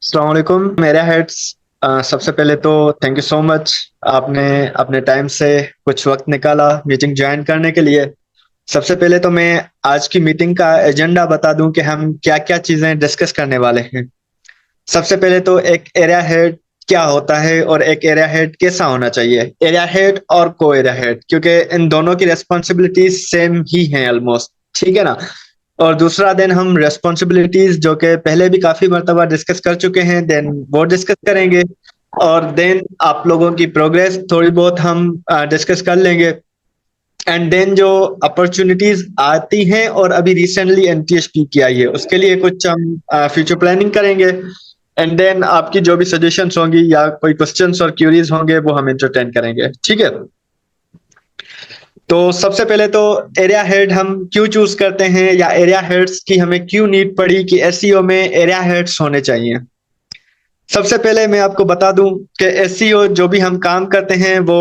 अस्सलाम वालेकुम मेरा हेड्स। सबसे पहले तो थैंक यू सो मच। आपने अपने टाइम से कुछ वक्त निकाला मीटिंग ज्वाइन करने के लिए। सबसे पहले तो मैं आज की मीटिंग का एजेंडा बता दूं कि हम क्या क्या चीजें डिस्कस करने वाले हैं। सबसे पहले तो एक एरिया हेड क्या होता है और एक एरिया हेड कैसा होना चाहिए। एरिया हेड और को एरिया हेड, क्योंकि इन दोनों की रेस्पॉन्सिबिलिटीज सेम ही हैं ऑलमोस्ट, ठीक है ना। और दूसरा देन हम रेस्पॉन्सिबिलिटीज जो कि पहले भी काफी मर्तबा डिस्कस कर चुके हैं, देन वो डिस्कस करेंगे। और देन आप लोगों की प्रोग्रेस थोड़ी बहुत हम डिस्कस कर लेंगे। एंड देन जो अपॉर्चुनिटीज आती हैं और अभी रिसेंटली एनटीएसपी की आई है उसके लिए कुछ हम फ्यूचर प्लानिंग करेंगे। एंड देन आपकी जो भी सजेशंस होंगी या कोई क्वेश्चंस और क्यूरीज होंगे वो हम एंटरटेन करेंगे, ठीक है। तो सबसे पहले तो एरिया हेड हम क्यों चूज करते हैं या एरिया हेड्स की हमें क्यों नीड पड़ी कि एसईओ में एरिया हेड्स होने चाहिए। सबसे पहले मैं आपको बता दूं कि एसईओ जो भी हम काम करते हैं वो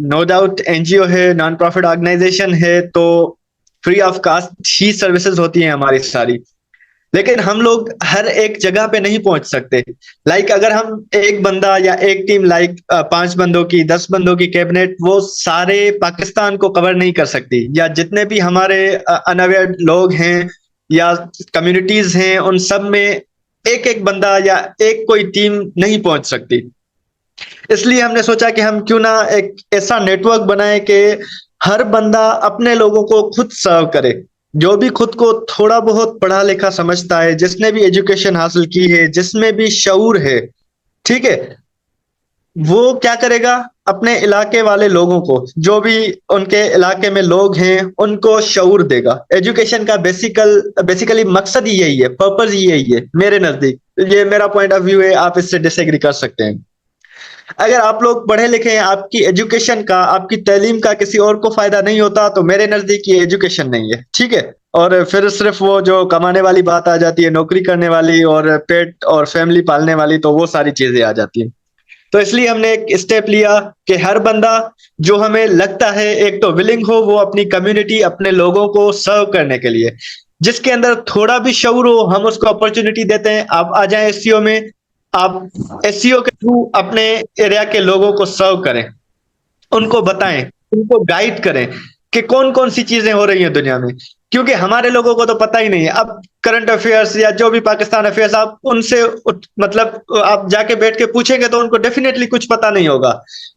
नो डाउट एनजीओ है, नॉन प्रॉफिट ऑर्गेनाइजेशन है, तो फ्री ऑफ कास्ट ही सर्विसेज होती हैं हमारी सारी। लेकिन हम लोग हर एक जगह पे नहीं पहुंच सकते। अगर हम एक बंदा या एक टीम 5 बंदों की 10 बंदों की कैबिनेट वो सारे पाकिस्तान को कवर नहीं कर सकती, या जितने भी हमारे अनअवेयर लोग हैं या कम्युनिटीज हैं उन सब में एक एक बंदा या एक कोई टीम नहीं पहुंच सकती। इसलिए हमने सोचा कि हम क्यों ना एक ऐसा नेटवर्क बनाए कि हर बंदा अपने लोगों को खुद सर्व करे। जो भी खुद को थोड़ा बहुत पढ़ा लिखा समझता है, जिसने भी एजुकेशन हासिल की है, जिसमें भी शऊर है, ठीक है, वो क्या करेगा, अपने इलाके वाले लोगों को, जो भी उनके इलाके में लोग हैं उनको शऊर देगा। एजुकेशन का बेसिकली मकसद ही यही है, पर्पज ही यही है मेरे नजदीक। ये मेरा पॉइंट ऑफ व्यू है, आप इससे डिसएग्री कर सकते हैं। अगर आप लोग पढ़े लिखे हैं, आपकी एजुकेशन का, आपकी तालीम का किसी और को फायदा नहीं होता तो मेरे नजदीक ये एजुकेशन नहीं है, ठीक है। और फिर सिर्फ वो जो कमाने वाली बात आ जाती है, नौकरी करने वाली और पेट और फैमिली पालने वाली, तो वो सारी चीजें आ जाती हैं। तो इसलिए हमने एक स्टेप लिया कि हर बंदा जो हमें लगता है एक तो विलिंग हो वो अपनी कम्युनिटी, अपने लोगों को सर्व करने के लिए, जिसके अंदर थोड़ा भी शऊर हो, हम उसको अपॉर्चुनिटी देते हैं आप आ जाएं एससीओ में। आप एससीओ के थ्रू अपने एरिया के लोगों को सर्व करें, उनको बताएं, उनको गाइड करें कि कौन कौन सी चीजें हो रही हैं दुनिया में। क्योंकि हमारे लोगों को तो पता ही नहीं है। अब करंट अफेयर्स या जो भी पाकिस्तान अफेयर्स आप उनसे मतलब आप जाके बैठ के पूछेंगे तो उनको डेफिनेटली कुछ पता नहीं होगा।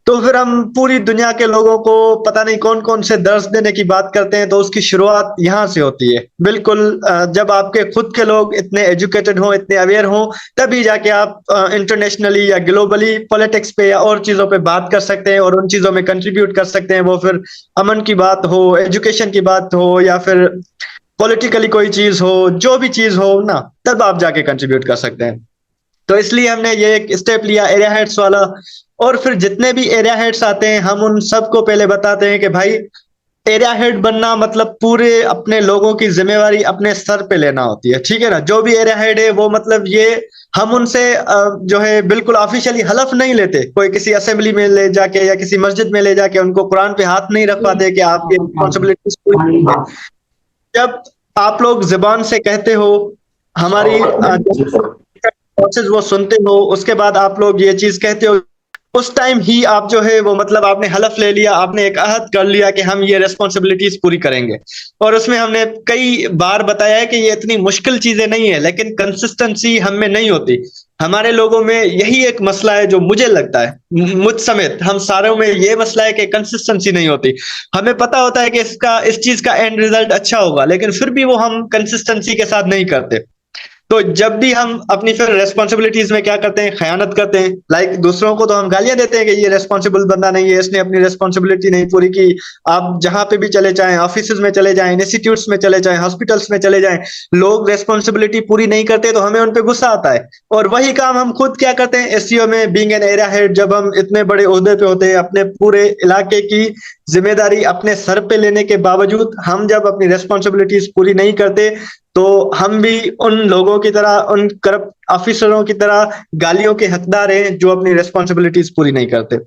तो फिर हम पूरी दुनिया के लोगों को पता नहीं कौन कौन से दर्स देने की बात करते हैं, तो उसकी शुरुआत यहाँ से होती है। बिल्कुल जब आपके खुद के लोग इतने एजुकेटेड हों, इतने अवेयर हों, तभी जाके आप इंटरनेशनली या ग्लोबली पॉलिटिक्स पे या और चीजों पे बात कर सकते हैं और उन चीजों में कंट्रीब्यूट कर सकते हैं। वो फिर अमन की बात हो, एजुकेशन की बात हो, या फिर पॉलिटिकली कोई चीज हो, जो भी चीज हो ना, तब आप जाके कंट्रीब्यूट कर सकते हैं। तो इसलिए हमने ये एक स्टेप लिया एरिया हेड्स वाला। और फिर जितने भी एरिया हेड्स आते हैं हम उन सबको पहले बताते हैं कि भाई एरिया हेड बनना मतलब पूरे अपने लोगों की जिम्मेवारी अपने सर पे लेना होती है, ठीक है ना। जो भी एरिया हेड है वो मतलब ये हम उनसे जो है बिल्कुल ऑफिशियली हलफ नहीं लेते, कोई किसी असेंबली में ले जाके या किसी मस्जिद में ले जाके उनको कुरान पे हाथ नहीं रखवाते कि आपकी रिस्पॉन्सिबिलिटीज पूरी है। जब आप लोग जुबान से कहते हो, हमारी प्रोसेस वो सुनते हो, उसके बाद आप लोग ये चीज कहते हो, उस टाइम ही आप जो है वो मतलब आपने हलफ ले लिया, आपने एक अहद कर लिया कि हम ये रेस्पॉन्सिबिलिटीज पूरी करेंगे। और उसमें हमने कई बार बताया है कि ये इतनी मुश्किल चीजें नहीं है, लेकिन कंसिस्टेंसी हम में नहीं होती। हमारे लोगों में यही एक मसला है जो मुझे लगता है, मुझ समेत हम सारों में ये मसला है कि कंसिस्टेंसी नहीं होती। हमें पता होता है कि इस चीज का एंड रिजल्ट अच्छा होगा, लेकिन फिर भी वो हम कंसिस्टेंसी के साथ नहीं करते। तो जब भी हम अपनी फिर रेस्पॉन्सिबिलिटीज में क्या करते हैं, खयानत करते हैं। दूसरों को तो हम गालियां देते हैं कि ये रेस्पॉन्सिबल बंदा नहीं है, इसने अपनी रेस्पॉन्सिबिलिटी नहीं पूरी की। आप जहां पे भी चले जाएं, ऑफिस में चले जाएं, इंस्टीट्यूट्स में चले जाएं, हॉस्पिटल्स में चले जाएं, लोग रेस्पॉन्सिबिलिटी पूरी नहीं करते तो हमें उन पर गुस्सा आता है। और वही काम हम खुद क्या करते हैं एससीओ में, बीइंग एन एरिया हेड, जब हम इतने बड़े ओहदे पे होते हैं, अपने पूरे इलाके की जिम्मेदारी अपने सर पे लेने के बावजूद हम जब अपनी रेस्पॉन्सिबिलिटीज पूरी नहीं करते, तो हम भी उन लोगों की तरह, उन करप्ट ऑफिसरों की तरह गालियों के हकदार हैं जो अपनी रेस्पॉन्सिबिलिटीज पूरी नहीं करते।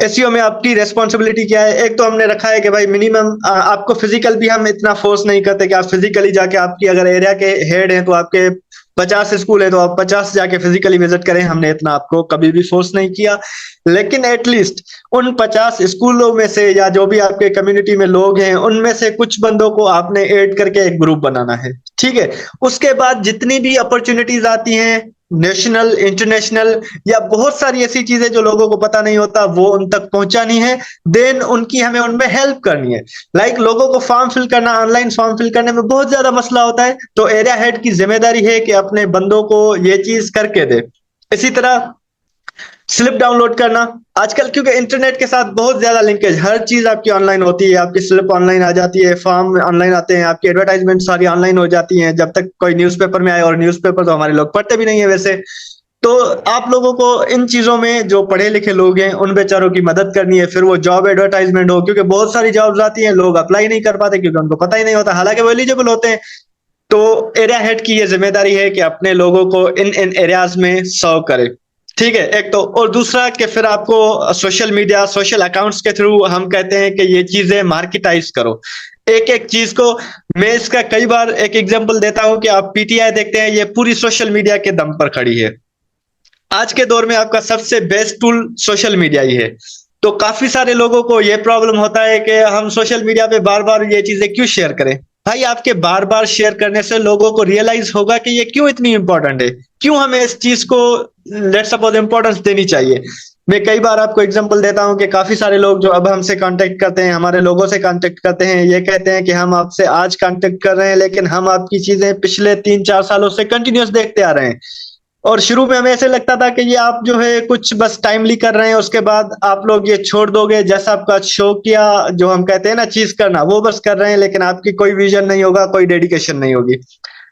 एसईओ में आपकी रेस्पॉन्सिबिलिटी क्या है? एक तो हमने रखा है कि भाई मिनिमम आपको फिजिकल भी हम इतना फोर्स नहीं करते कि आप फिजिकली जाके, आपकी अगर एरिया के हेड हैं तो आपके 50 स्कूल है तो आप 50 जाके फिजिकली विजिट करें, हमने इतना आपको कभी भी फोर्स नहीं किया। लेकिन एटलीस्ट उन 50 स्कूलों में से या जो भी आपके कम्युनिटी में लोग हैं उनमें से कुछ बंदों को आपने ऐड करके एक ग्रुप बनाना है, ठीक है। उसके बाद जितनी भी अपॉर्चुनिटीज आती हैं, नेशनल, इंटरनेशनल, या बहुत सारी ऐसी चीजें जो लोगों को पता नहीं होता, वो उन तक पहुंचानी है। देन उनकी हमें उनमें हेल्प करनी है। लाइक लोगों को फॉर्म फिल करना, ऑनलाइन फॉर्म फिल करने में बहुत ज्यादा मसला होता है, तो एरिया हेड की जिम्मेदारी है कि अपने बंदों को ये चीज करके दे। इसी तरह स्लिप डाउनलोड करना, आजकल क्योंकि इंटरनेट के साथ बहुत ज्यादा लिंकेज, हर चीज आपकी ऑनलाइन होती है, आपकी स्लिप ऑनलाइन आ जाती है, फॉर्म ऑनलाइन आते हैं, आपकी एडवर्टाइजमेंट सारी ऑनलाइन हो जाती हैं, जब तक कोई न्यूज़पेपर में आए, और न्यूज़पेपर तो हमारे लोग पढ़ते भी नहीं है वैसे। तो आप लोगों को इन चीजों में, जो पढ़े लिखे लोग हैं उन बेचारों की मदद करनी है। फिर वो जॉब एडवर्टाइजमेंट हो, क्योंकि बहुत सारी जॉब्स आती हैं, लोग अप्लाई नहीं कर पाते क्योंकि उनको पता ही नहीं होता, हालांकि वो एलिजिबल होते हैं। तो एरिया हेड की ये जिम्मेदारी है कि अपने लोगों को इन इन एरियाज में सर्व करे, ठीक है। एक तो, और दूसरा कि फिर आपको सोशल मीडिया, सोशल अकाउंट्स के थ्रू हम कहते हैं कि ये चीजें मार्केटाइज करो, एक एक चीज को। मैं इसका कई बार एक एग्जांपल देता हूं कि आप पीटीआई देखते हैं, ये पूरी सोशल मीडिया के दम पर खड़ी है। आज के दौर में आपका सबसे बेस्ट टूल सोशल मीडिया ही है। तो काफी सारे लोगों को यह प्रॉब्लम होता है कि हम सोशल मीडिया पे बार बार ये चीजें क्यों शेयर करें। भाई, आपके बार बार शेयर करने से लोगों को रियलाइज होगा कि ये क्यों इतनी इंपॉर्टेंट है, क्यों हमें इस चीज को लेट्स सपोज इंपॉर्टेंस देनी चाहिए। मैं कई बार आपको एग्जांपल देता हूं कि काफी सारे लोग जो अब हमसे कांटेक्ट करते हैं, हमारे लोगों से कांटेक्ट करते हैं, ये कहते हैं कि हम आपसे आज कांटेक्ट कर रहे हैं, लेकिन हम आपकी चीजें पिछले 3-4 सालों से कंटिन्यूस देखते आ रहे हैं। और शुरू में हमें ऐसे लगता था कि ये आप जो है कुछ बस टाइमली कर रहे हैं, उसके बाद आप लोग ये छोड़ दोगे, जैसा आपका शौक या जो हम कहते हैं ना चीज करना, वो बस कर रहे हैं, लेकिन आपकी कोई विजन नहीं होगा, कोई डेडिकेशन नहीं होगी।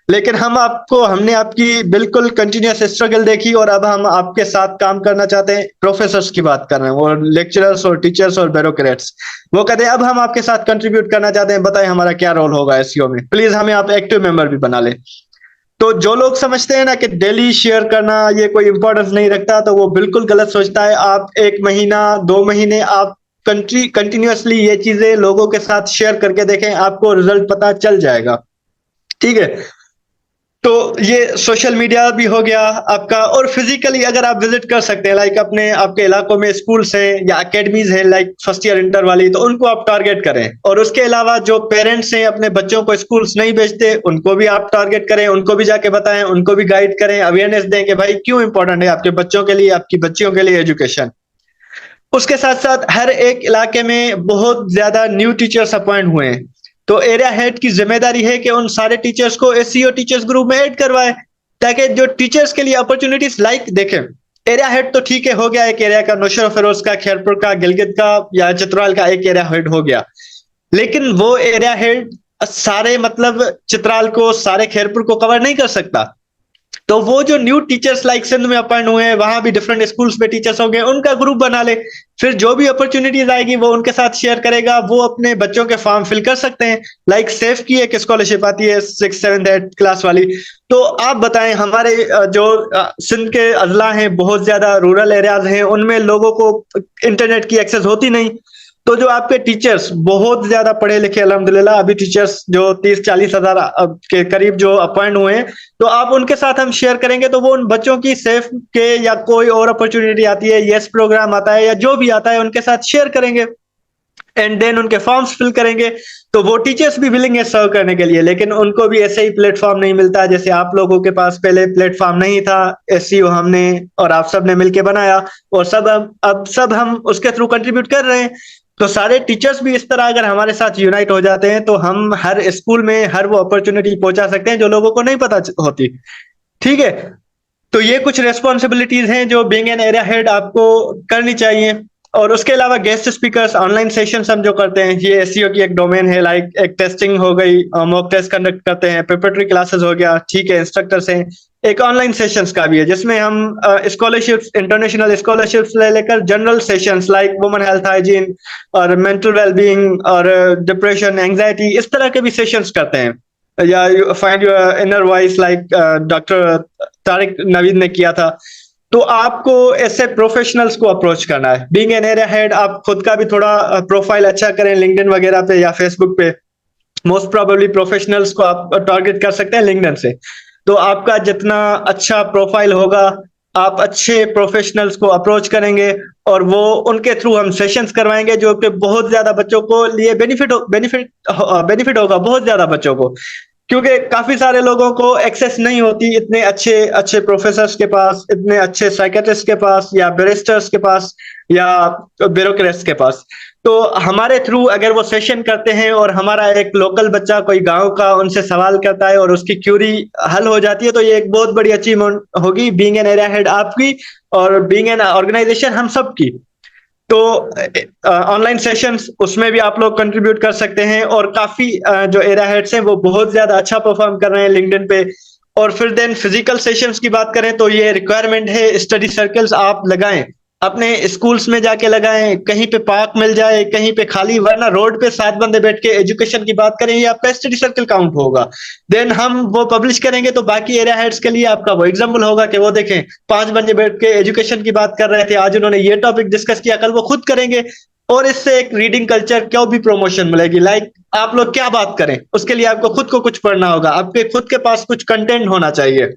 लेकिन हमने आपकी बिल्कुल कंटिन्यूस स्ट्रगल देखी, और अब हम आपके साथ काम करना चाहते हैं। प्रोफेसर्स की बात कर रहे हैं, वो लेक्चरर्स और टीचर्स और ब्यूरोक्रेट्स, वो कहते हैं अब हम आपके साथ कंट्रीब्यूट करना चाहते हैं, बताएं हमारा क्या रोल होगा एसईओ में, प्लीज हमें आप एक्टिव मेंबर भी बना ले। तो जो लोग समझते हैं ना कि डेली शेयर करना ये कोई इंपॉर्टेंस नहीं रखता, तो वो बिल्कुल गलत सोचता है। आप 1 महीना, 2 महीने आप कंटिन्यूअसली ये चीजें लोगों के साथ शेयर करके देखें, आपको रिजल्ट पता चल जाएगा, ठीक है। तो ये सोशल मीडिया भी हो गया आपका, और फिजिकली अगर आप विजिट कर सकते हैं, लाइक अपने आपके इलाकों में स्कूल्स हैं या एकेडमीज हैं, लाइक फर्स्ट ईयर इंटर वाली, तो उनको आप टारगेट करें। और उसके अलावा जो पेरेंट्स हैं अपने बच्चों को स्कूल्स नहीं भेजते, उनको भी आप टारगेट करें, उनको भी जाके बताएं, उनको भी गाइड करें, अवेयरनेस दें कि भाई क्यों इंपॉर्टेंट है आपके बच्चों के लिए, आपकी बच्चियों के लिए एजुकेशन। उसके साथ साथ हर एक इलाके में बहुत ज्यादा न्यू टीचर्स अपॉइंट हुए हैं, तो एरिया हेड की जिम्मेदारी है कि उन सारे टीचर्स को एसईओ टीचर्स ग्रुप में ऐड करवाए, ताकि जो टीचर्स के लिए अपॉर्चुनिटीज, लाइक देखें, एरिया हेड तो ठीक है, हो गया एक एरिया का, नौशेरा फिरोज का, खैरपुर का, गिलगित का या चित्राल का एक एरिया हेड हो गया। लेकिन वो एरिया हेड सारे मतलब चित्राल को, सारे खैरपुर को कवर नहीं कर सकता। तो वो जो न्यू टीचर्स लाइक सिंध में अपॉइंट हुए हैं, वहां भी डिफरेंट स्कूल्स में टीचर्स होंगे, उनका ग्रुप बना ले। फिर जो भी अपॉर्चुनिटीज आएगी वो उनके साथ शेयर करेगा, वो अपने बच्चों के फॉर्म फिल कर सकते हैं। लाइक सेफ की एक स्कॉलरशिप आती है 6, 7, 8 क्लास वाली। तो आप बताएं, हमारे जो सिंध के अजला हैं, बहुत ज्यादा रूरल एरियाज हैं, उनमें लोगों को इंटरनेट की एक्सेस होती नहीं। तो जो आपके टीचर्स बहुत ज्यादा पढ़े लिखे, अल्हम्दुलिल्लाह अभी टीचर्स जो 30-40 हजार के करीब जो अपॉइंट हुए हैं, तो आप उनके साथ हम शेयर करेंगे, तो वो उन बच्चों की सेफ के या कोई और अपॉर्चुनिटी आती है, यस प्रोग्राम आता है या जो भी आता है, उनके साथ शेयर करेंगे, एंड देन उनके फॉर्म्स फिल करेंगे। तो वो टीचर्स भी विलिंग है सर्व करने के लिए, लेकिन उनको भी ऐसे ही प्लेटफॉर्म नहीं मिलता जैसे आप लोगों के पास पहले प्लेटफॉर्म नहीं था। एसईओ हमने और आप सब ने मिलकर बनाया, और अब सब हम उसके थ्रू कंट्रीब्यूट कर रहे हैं। तो सारे टीचर्स भी इस तरह अगर हमारे साथ यूनाइट हो जाते हैं, तो हम हर स्कूल में हर वो अपॉर्चुनिटी पहुंचा सकते हैं जो लोगों को नहीं पता होती, ठीक है। तो ये कुछ रेस्पॉन्सिबिलिटीज हैं जो बीइंग एन एरिया हेड आपको करनी चाहिए। और उसके अलावा गेस्ट स्पीकर्स, ऑनलाइन सेशन हम जो करते हैं, ये एसईओ की एक डोमेन है। लाइक एक टेस्टिंग हो गई, मॉक टेस्ट कंडक्ट करते हैं, प्रिपरेटरी क्लासेस हो गया, ठीक है, इंस्ट्रक्टर्स हैं। एक ऑनलाइन सेशंस का भी है जिसमें हम स्कॉलरशिप्स, इंटरनेशनल स्कॉलरशिप्स ले लेकर general sessions like women health hygiene और मेंटल वेलबींग और डिप्रेशन, एंग्जाइटी, इस तरह के भी सेशंस करते हैं। या you find your inner voice like doctor Tariq Naveed ने किया था। तो आपको ऐसे प्रोफेशनल्स को अप्रोच करना है। बीइंग एन एरिया हेड, आप खुद का भी थोड़ा प्रोफाइल अच्छा करें लिंक्डइन वगैरह पे या फेसबुक पे। मोस्ट प्रोबेबली प्रोफेशनल्स को आप टारगेट कर सकते हैं लिंक्डइन से। तो आपका जितना अच्छा प्रोफाइल होगा, आप अच्छे प्रोफेशनल्स को अप्रोच करेंगे और वो उनके थ्रू हम सेशंस करवाएंगे, जो कि बहुत ज्यादा बच्चों को लिए बेनिफिट होगा, बहुत ज्यादा बच्चों को। क्योंकि काफी सारे लोगों को एक्सेस नहीं होती इतने अच्छे अच्छे प्रोफेसर्स के पास, इतने अच्छे साइकेट्रिस्ट के पास, या बैरिस्टर्स के पास, या ब्यूरोक्रेट्स के पास। तो हमारे थ्रू अगर वो सेशन करते हैं और हमारा एक लोकल बच्चा कोई गांव का उनसे सवाल करता है और उसकी क्यूरी हल हो जाती है, तो ये एक बहुत बड़ी अचीवमेंट होगी, बीइंग एन एरिया हेड आपकी और बीइंग एन ऑर्गेनाइजेशन हम सब की। तो ऑनलाइन सेशंस उसमें भी आप लोग कंट्रीब्यूट कर सकते हैं, और काफी जो एरिया हेड्स हैं वो बहुत ज्यादा अच्छा परफॉर्म कर रहे हैं लिंक्डइन पे। और फिर देन फिजिकल सेशंस की बात करें तो ये रिक्वायरमेंट है, स्टडी सर्कल्स आप लगाएं, अपने स्कूल्स में जाके लगाएं, कहीं पे पार्क मिल जाए, कहीं पे खाली, वरना रोड पे 7 बंदे बैठ के एजुकेशन की बात करें, ये आपका स्टडी सर्कल काउंट होगा। देन हम वो पब्लिश करेंगे तो बाकी एरिया हेड्स के लिए आपका वो एग्जाम्पल होगा कि वो देखें 5 बंदे बैठ के एजुकेशन की बात कर रहे थे, आज उन्होंने ये टॉपिक डिस्कस किया, कल वो खुद करेंगे। और इससे एक रीडिंग कल्चर क्यों भी प्रमोशन मिलेगी। लाइक आप लोग क्या बात करें, उसके लिए आपको खुद को कुछ पढ़ना होगा, आपके खुद के पास कुछ कंटेंट होना चाहिए।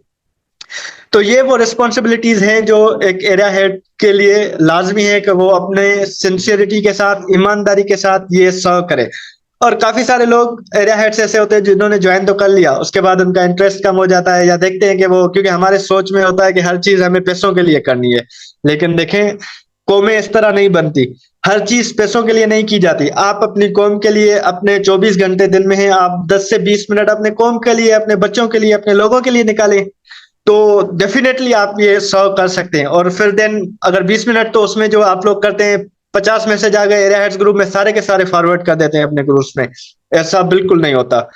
तो ये वो रिस्पॉन्सिबिलिटीज हैं जो एक एरिया हेड के लिए लाजमी है कि वो अपने सिंसियरिटी के साथ, ईमानदारी के साथ ये सर्व करे। और काफी सारे लोग एरिया हेड्स ऐसे होते हैं जिन्होंने ज्वाइन तो कर लिया, उसके बाद उनका इंटरेस्ट कम हो जाता है, या देखते हैं कि वो, क्योंकि हमारे सोच में होता है कि हर चीज हमें पैसों के लिए करनी है। लेकिन देखें, कौमें इस तरह नहीं बनती, हर चीज पैसों के लिए नहीं की जाती। आप अपनी कौम के लिए अपने 24 घंटे दिन में हैं, आप 10 से 20 मिनट अपने कौम के लिए, अपने बच्चों के लिए, अपने लोगों के लिए निकालें, तो डेफिनेटली आप ये 100 कर सकते हैं। और फिर देन अगर 20 मिनट, तो उसमें जो आप लोग करते हैं, 50 मैसेज आ गए एरिया हेड्स ग्रुप में, सारे के सारे फॉरवर्ड कर देते हैं अपने ग्रुप्स में। ऐसा बिल्कुल नहीं होता।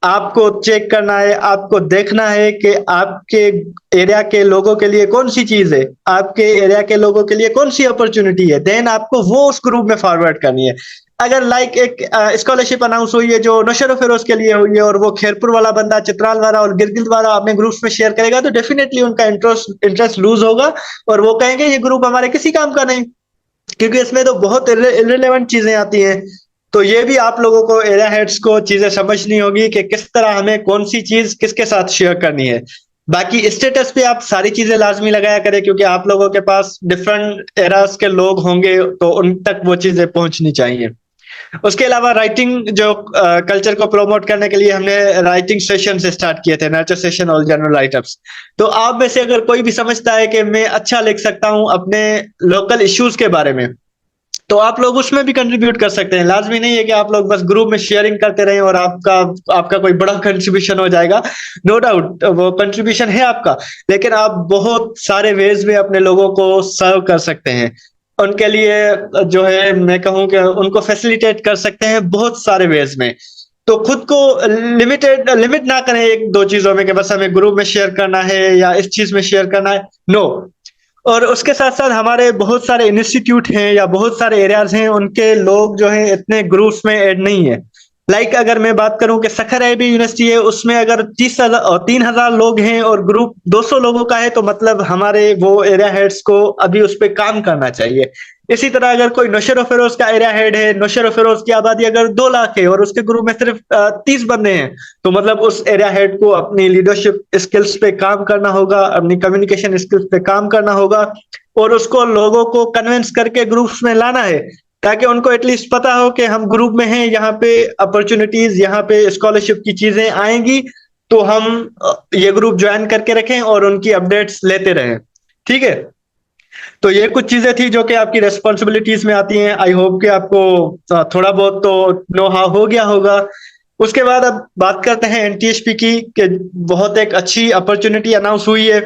आपको चेक करना है, आपको देखना है कि आपके एरिया के लोगों के लिए कौन सी चीज है, आपके एरिया के लोगों के लिए कौन सी अपॉर्चुनिटी है, देन आपको वो उस ग्रुप में फॉरवर्ड करनी है। अगर लाइक एक स्कॉलरशिप अनाउंस हुई है जो नशर फिरोज के लिए हुई है, और वो खेरपुर वाला बंदा, चित्राल वाला और गिरगिट वाला अपने ग्रुप्स में शेयर करेगा, तो डेफिनेटली उनका इंटरेस्ट लूज होगा, और वो कहेंगे ये ग्रुप हमारे किसी काम का नहीं, क्योंकि इसमें तो बहुत इररिलेवेंट चीजें आती हैं। तो ये भी आप लोगों को, एरिया हेड्स को, चीजें समझनी होगी कि किस तरह हमें कौन सी चीज किसके साथ शेयर करनी है। बाकी स्टेटस पे आप सारी चीजें लाजमी लगाया करें, क्योंकि आप लोगों के पास डिफरेंट एरास के लोग होंगे, तो उन तक वो चीजें पहुंचनी चाहिए। उसके अलावा राइटिंग जो कल्चर को प्रमोट करने के लिए हमने राइटिंग सेशन से स्टार्ट किए थे, नर्चर सेशन और जनरल राइटअप्स। तो आप में से अगर कोई भी समझता है कि मैं अच्छा लिख सकता हूं अपने लोकल इश्यूज के बारे में, तो आप लोग उसमें भी कंट्रीब्यूट कर सकते हैं। लाजमी नहीं है कि आप लोग बस ग्रुप में शेयरिंग करते रहें और आपका आपका कोई बड़ा कंट्रीब्यूशन हो जाएगा। नो डाउट वो कंट्रीब्यूशन है आपका, लेकिन आप बहुत सारे वेज में अपने लोगों को सर्व कर सकते हैं। उनके लिए जो है, मैं कहूँ कि उनको फैसिलिटेट कर सकते हैं बहुत सारे वेज में। तो खुद को लिमिट ना करें एक दो चीजों में, कि बस हमें ग्रुप में शेयर करना है या इस चीज में शेयर करना है। नो। और उसके साथ साथ हमारे बहुत सारे इंस्टीट्यूट हैं या बहुत सारे एरियाज हैं, उनके लोग जो हैं इतने ग्रुप्स में ऐड नहीं है। लाइक अगर मैं बात करूं कि सखर अरबी यूनिवर्सिटी है, उसमें अगर 30,000 और 3,000 लोग हैं और ग्रुप 200 लोगों का है, तो मतलब हमारे वो एरिया हेड्स को अभी उस पर काम करना चाहिए। इसी तरह अगर कोई नौशेर फिरोज का एरिया हेड है, नौशेर फिरोज की आबादी अगर 2 लाख है और उसके ग्रुप में सिर्फ 30 बंदे हैं, तो मतलब उस एरिया हेड को अपनी लीडरशिप स्किल्स पे काम करना होगा, अपनी कम्युनिकेशन स्किल्स पे काम करना होगा, और उसको लोगों को कन्विंस करके ग्रुप्स में लाना है, ताकि उनको एटलीस्ट पता हो कि हम ग्रुप में हैं, यहाँ पे अपॉर्चुनिटीज, यहाँ पे स्कॉलरशिप की चीजें आएंगी, तो हम ये ग्रुप ज्वाइन करके रखें और उनकी अपडेट्स लेते रहें। ठीक है। तो ये कुछ चीजें थी जो कि आपकी रेस्पॉन्सिबिलिटीज में आती हैं। आई होप कि आपको थोड़ा बहुत तो नो हाउ हो गया होगा। उसके बाद अब बात करते हैं एनटीएचपी की, कि बहुत एक अच्छी अपॉर्चुनिटी अनाउंस हुई है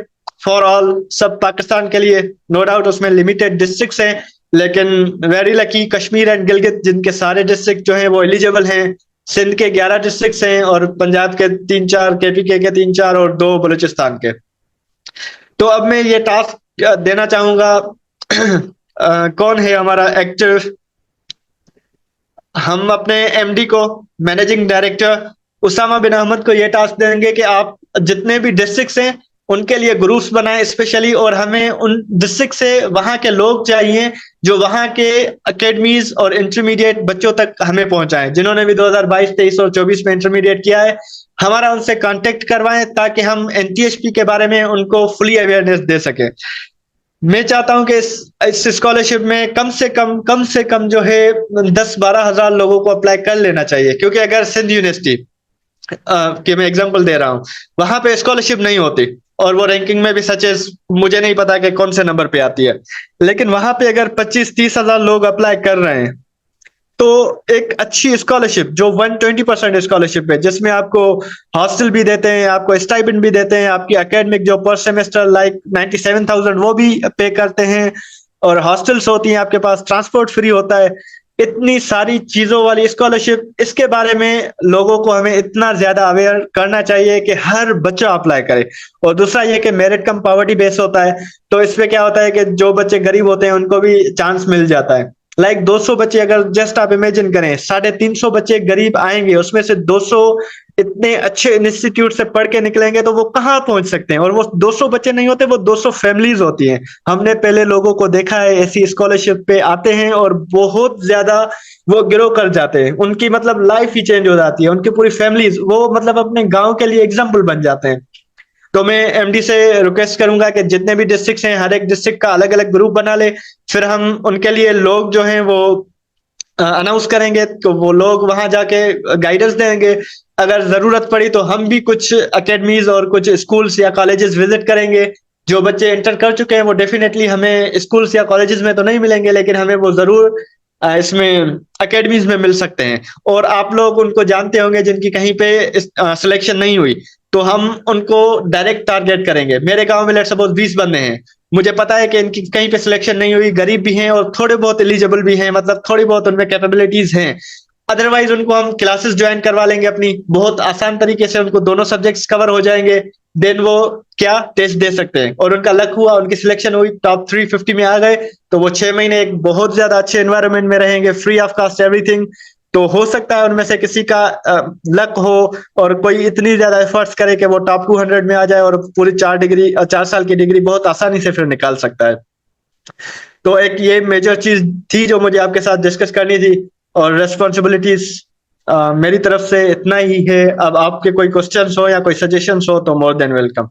फॉर ऑल, सब पाकिस्तान के लिए। नो डाउट उसमें लिमिटेड डिस्ट्रिक्ट्स हैं, लेकिन very lucky Kashmir and Gilgit, जिनके सारे डिस्ट्रिक्ट जो हैं वो एलिजिबल हैं। सिंध के 11 डिस्ट्रिक्ट्स हैं, और पंजाब के 3-4, केपीके के 3-4 और 2 बलूचिस्तान के। तो अब मैं ये टास्क देना चाहूंगा कौन है हमारा एक्टिव। हम अपने एमडी को, मैनेजिंग डायरेक्टर उसामा बिन अहमद को ये टास्क देंगे कि आप जितने भी डिस्ट्रिक्ट्स हैं उनके लिए ग्रुप्स बनाएं स्पेशली, और हमें उन डिस्ट्रिक्ट से वहां के लोग चाहिए जो वहां के अकेडमीज और इंटरमीडिएट बच्चों तक हमें पहुंचाएं, जिन्होंने भी 2022, 23 और 24 में इंटरमीडिएट किया है। हमारा उनसे कांटेक्ट करवाएं ताकि हम एनटीएचपी के बारे में उनको फुली अवेयरनेस दे सके। मैं चाहता हूं कि इस स्कॉलरशिप में कम से कम जो है 10-12 हजार लोगों को अप्लाई कर लेना चाहिए, क्योंकि अगर सिंध यूनिवर्सिटी कि मैं एग्जांपल दे रहा हूं, वहां पे स्कॉलरशिप नहीं होती और वो रैंकिंग में भी सचेज मुझे नहीं पता कि कौन से नंबर पे आती है, लेकिन वहां पे अगर 25-30 हजार लोग अप्लाई कर रहे हैं तो एक अच्छी स्कॉलरशिप जो 120% स्कॉलरशिप है, जिसमें आपको हॉस्टल भी देते हैं, आपको स्टाइपेंड भी देते हैं, आपकी एकेडमिक जो पर सेमेस्टर लाइक 97,000 वो भी पे करते हैं, और हॉस्टल्स होती हैं आपके पास, ट्रांसपोर्ट फ्री होता है, इतनी सारी चीजों वाली स्कॉलरशिप, इसके बारे में लोगों को हमें इतना ज्यादा अवेयर करना चाहिए कि हर बच्चा अप्लाई करे। और दूसरा ये कि मेरिट कम पावर्टी बेस होता है, तो इसमें क्या होता है कि जो बच्चे गरीब होते हैं उनको भी चांस मिल जाता है। लाइक 200 बच्चे, अगर जस्ट आप इमेजिन करें 350 बच्चे गरीब आएंगे, उसमें से 200 इतने अच्छे इंस्टीट्यूट से पढ़ के निकलेंगे तो वो कहाँ पहुंच सकते हैं, और वो 200 बच्चे नहीं होते, वो 200 फैमिलीज होती हैं। हमने पहले लोगों को देखा है ऐसी स्कॉलरशिप पे आते हैं और बहुत ज्यादा वो ग्रो कर जाते हैं, उनकी मतलब लाइफ ही चेंज हो जाती है, उनकी पूरी फैमिलीज वो मतलब अपने गांव के लिए एग्जाम्पल बन जाते हैं। तो मैं एमडी से रिक्वेस्ट करूंगा कि जितने भी डिस्ट्रिक्ट हैं, हर एक डिस्ट्रिक्ट का अलग अलग ग्रुप बना ले, फिर हम उनके लिए लोग जो हैं वो अनाउंस करेंगे, तो वो लोग वहां जाके गाइडेंस देंगे। अगर जरूरत पड़ी तो हम भी कुछ एकेडमीज और कुछ स्कूल्स या कॉलेजेस विजिट करेंगे। जो बच्चे इंटर कर चुके हैं वो डेफिनेटली हमें स्कूल्स या कॉलेजेस में तो नहीं मिलेंगे, लेकिन हमें वो जरूर इसमें एकेडमीज में मिल सकते हैं। और आप लोग उनको जानते होंगे जिनकी कहीं पे सिलेक्शन नहीं हुई, तो हम उनको डायरेक्ट टारगेट करेंगे। मेरे गांव में लेट सपोज 20 बंदे हैं, मुझे पता है कि इनकी कहीं पे सिलेक्शन नहीं हुई, गरीब भी हैं और थोड़े बहुत एलिजिबल भी हैं, मतलब थोड़ी बहुत उनमें कैपेबिलिटीज हैं, अदरवाइज उनको हम क्लासेस ज्वाइन करवा लेंगे अपनी, बहुत आसान तरीके से उनको दोनों सब्जेक्ट्स कवर हो जाएंगे। देन वो क्या टेस्ट दे सकते हैं, और उनका लक हुआ, उनकी सिलेक्शन हुई, टॉप 350 में आ गए, तो वो 6 महीने एक बहुत ज्यादा अच्छे एनवायरनमेंट में रहेंगे, फ्री ऑफ कॉस्ट एवरीथिंग। तो हो सकता है उनमें से किसी का लक हो और कोई इतनी ज्यादा एफर्ट्स करे कि वो टॉप 200 में आ जाए और पूरी 4 साल की डिग्री बहुत आसानी से फिर निकाल सकता है। तो एक ये मेजर चीज थी जो मुझे आपके साथ डिस्कस करनी थी, और रेस्पॉन्सिबिलिटीज मेरी तरफ से इतना ही है। अब आपके कोई क्वेश्चंस हो या कोई सजेशंस हो तो मोर देन वेलकम।